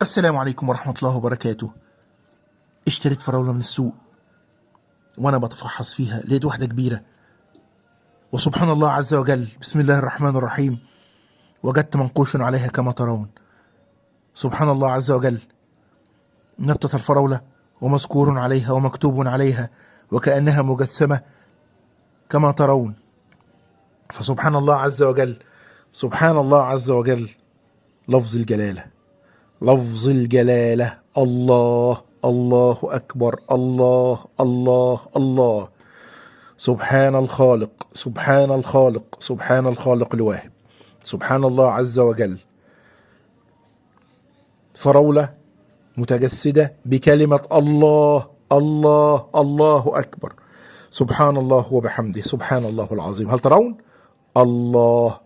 السلام عليكم ورحمة الله وبركاته. اشتريت فراولة من السوق، وانا بتفحص فيها لقيت واحدة كبيرة، وسبحان الله عز وجل، بسم الله الرحمن الرحيم، وجدت منقوش عليها كما ترون. سبحان الله عز وجل، نبتة الفراولة ومذكور عليها ومكتوب عليها وكأنها مجسمة كما ترون. فسبحان الله عز وجل، سبحان الله عز وجل، لفظ الجلالة، لفظ الجلالة، الله الله أكبر، الله الله الله. سبحان الخالق، سبحان الخالق، سبحان الخالق الواهب، سبحان الله عز وجل. فراولة متجسدة بكلمة الله الله الله أكبر، سبحان الله وبحمده، سبحان الله العظيم. هل ترون؟ الله